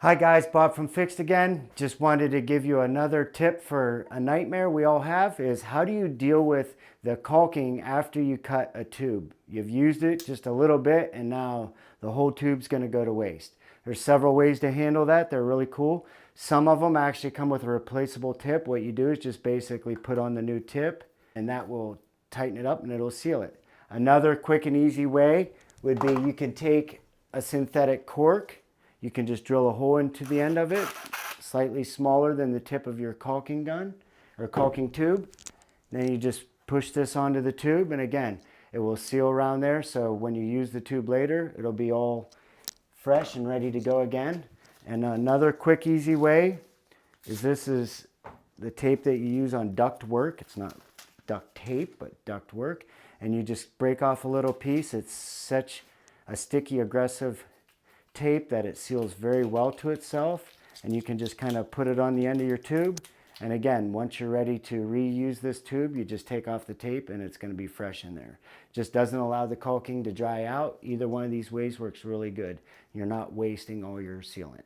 Hi guys, Bob from Fixed again. Just wanted to give you another tip for a nightmare we all have is how do you deal with the caulking after you cut a tube? You've used it just a little bit and now the whole tube's going to go to waste. There's several ways to handle that. They're really cool. Some of them actually come with a replaceable tip. What you do is just basically put on the new tip and that will tighten it up and it'll seal it. Another quick and easy way would be you can take a synthetic cork. You can just drill a hole into the end of it, slightly smaller than the tip of your caulking gun or caulking tube. Then you just push this onto the tube and again, it will seal around there. So when you use the tube later, it'll be all fresh and ready to go again. And another quick, easy way is this is the tape that you use on duct work. It's not duct tape, but duct work. And you just break off a little piece. It's such a sticky, aggressive tape that it seals very well to itself, and you can just kind of put it on the end of your tube, and again, once you're ready to reuse this tube, you just take off the tape and it's going to be fresh in there. Just doesn't allow the caulking to dry out. Either one of these ways works really good. You're not wasting all your sealant.